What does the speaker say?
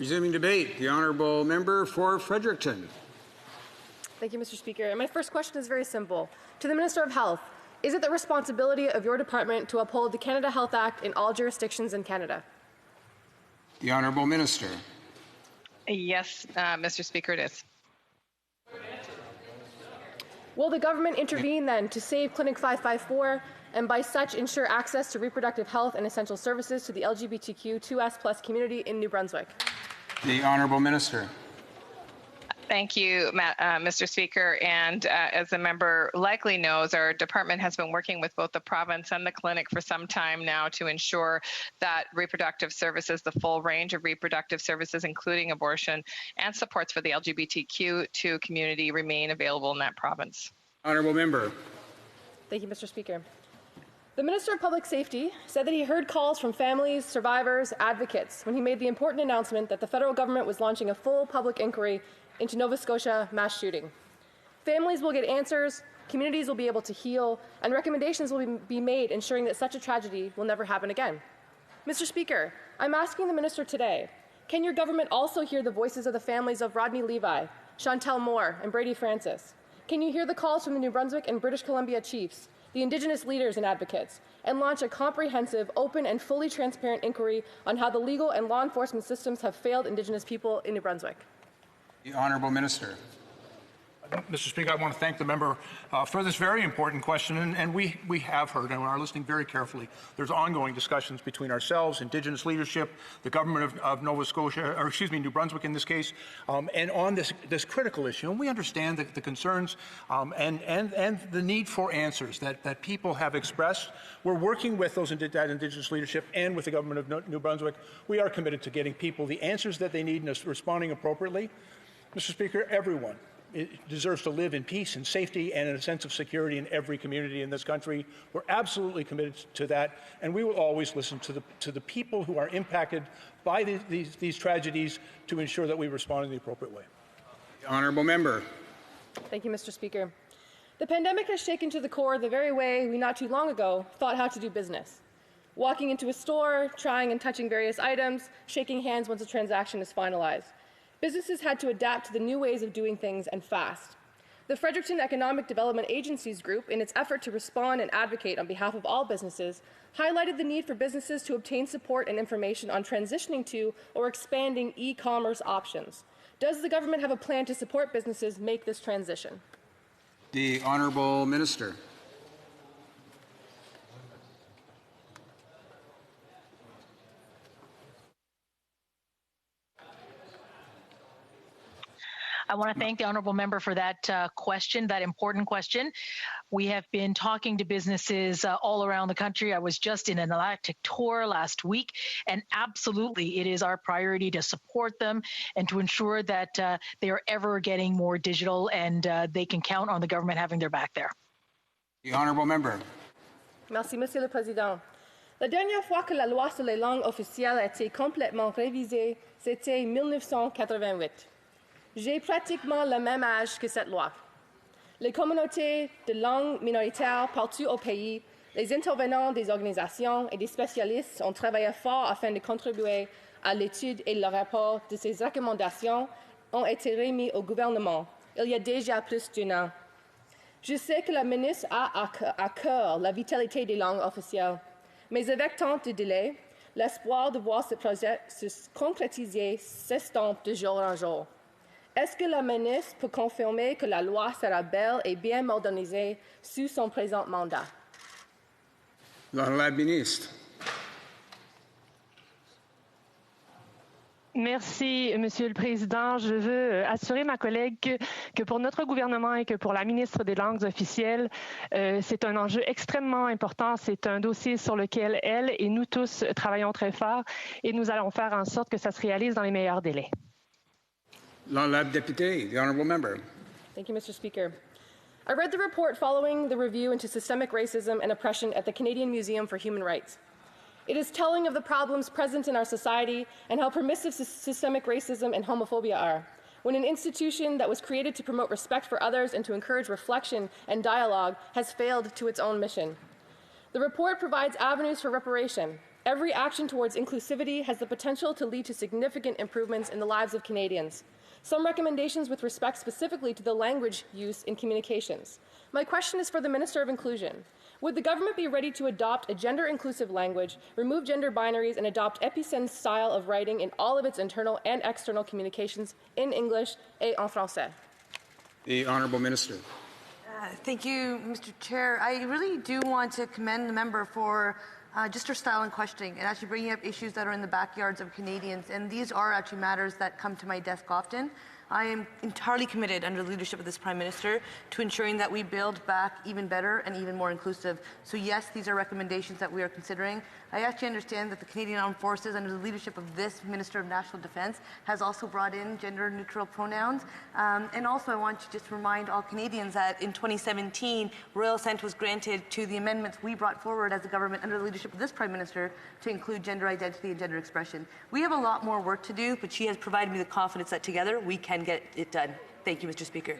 Resuming debate, the honourable member for Fredericton. Thank you, Mr. Speaker. And my first question is very simple. To the Minister of Health, is it the responsibility of your department to uphold the Canada Health Act in all jurisdictions in Canada? The honourable minister. Yes, Mr. Speaker, it is. Will the government intervene then to save Clinic 554 and by such ensure access to reproductive health and essential services to the LGBTQ2S+ community in New Brunswick? The honourable minister. Thank you, Mr. Speaker. And as the member likely knows, our department has been working with both the province and the clinic for some time now to ensure that reproductive services, the full range of reproductive services, including abortion and supports for the LGBTQ2 community, remain available in that province. Honourable member. Thank you, Mr. Speaker. The Minister of Public Safety said that he heard calls from families, survivors, advocates when he made the important announcement that the federal government was launching a full public inquiry into Nova Scotia mass shooting. Families will get answers, communities will be able to heal, and recommendations will be made ensuring that such a tragedy will never happen again. Mr. Speaker, I'm asking the Minister today, can your government also hear the voices of the families of Rodney Levi, Chantel Moore, and Brady Francis? Can you hear the calls from the New Brunswick and British Columbia chiefs, the Indigenous leaders and advocates, and launch a comprehensive, open, and fully transparent inquiry on how the legal and law enforcement systems have failed Indigenous people in New Brunswick? The honourable minister. Mr. Speaker, I want to thank the member for this very important question, and we have heard and are listening very carefully. There's ongoing discussions between ourselves, Indigenous leadership, the government of Nova Scotia, or excuse me, New Brunswick in this case, and on this critical issue. And we understand the concerns and the need for answers that people have expressed. We're working with that Indigenous leadership and with the government of New Brunswick. We are committed to getting people the answers that they need and responding appropriately. Mr. Speaker, everyone deserves to live in peace and safety and in a sense of security in every community in this country. We're absolutely committed to that, and we will always listen to the people who are impacted by these tragedies to ensure that we respond in the appropriate way. The honourable member. Thank you, Mr. Speaker. The pandemic has shaken to the core the very way we not too long ago thought how to do business. Walking into a store, trying and touching various items, shaking hands once a transaction is finalized. Businesses had to adapt to the new ways of doing things, and fast. The Fredericton Economic Development Agencies Group, in its effort to respond and advocate on behalf of all businesses, highlighted the need for businesses to obtain support and information on transitioning to or expanding e-commerce options. Does the government have a plan to support businesses make this transition? The honourable minister. I want to thank the honourable member for that question, that important question. We have been talking to businesses all around the country. I was just in an electric tour last week, and absolutely it is our priority to support them and to ensure that they are ever getting more digital and they can count on the government having their back there. The honourable member. Merci, Monsieur le Président. La dernière fois que la loi sur les langues officielles a été complètement révisée, c'était en 1988. J'ai pratiquement le même âge que cette loi. Les communautés de langues minoritaires partout au pays, les intervenants des organisations et des spécialistes ont travaillé fort afin de contribuer à l'étude et le rapport de ces recommandations ont été remis au gouvernement il y a déjà plus d'un an. Je sais que la ministre a à cœur la vitalité des langues officielles, mais avec tant de délais, l'espoir de voir ce projet se concrétiser s'estompe de jour en jour. Est-ce que la ministre peut confirmer que la loi sera belle et bien modernisée sous son présent mandat? La ministre. Merci, Monsieur le Président. Je veux assurer ma collègue que pour notre gouvernement et que pour la ministre des Langues officielles, c'est un enjeu extrêmement important. C'est un dossier sur lequel elle et nous tous travaillons très fort et nous allons faire en sorte que ça se réalise dans les meilleurs délais. La députée, the honourable member. Thank you, Mr. Speaker. I read the report following the review into systemic racism and oppression at the Canadian Museum for Human Rights. It is telling of the problems present in our society and how permissive systemic racism and homophobia are, when an institution that was created to promote respect for others and to encourage reflection and dialogue has failed to its own mission. The report provides avenues for reparation, Every action towards inclusivity has the potential to lead to significant improvements in the lives of Canadians. Some recommendations with respect specifically to the language use in communications. My question is for the Minister of Inclusion. Would the government be ready to adopt a gender-inclusive language, remove gender binaries, and adopt Epicen's style of writing in all of its internal and external communications in English et en français? The Honourable Minister. Thank you, Mr. Chair. I really do want to commend the member for just her style in questioning and actually bringing up issues that are in the backyards of Canadians. And these are actually matters that come to my desk often. I am entirely committed under the leadership of this Prime Minister to ensuring that we build back even better and even more inclusive. So yes, these are recommendations that we are considering. I actually understand that the Canadian Armed Forces, under the leadership of this Minister of National Defence, has also brought in gender-neutral pronouns. And also I want to just remind all Canadians that in 2017, royal assent was granted to the amendments we brought forward as a government under the leadership of this Prime Minister to include gender identity and gender expression. We have a lot more work to do, but she has provided me the confidence that together we can get it done. Thank you, Mr. Speaker.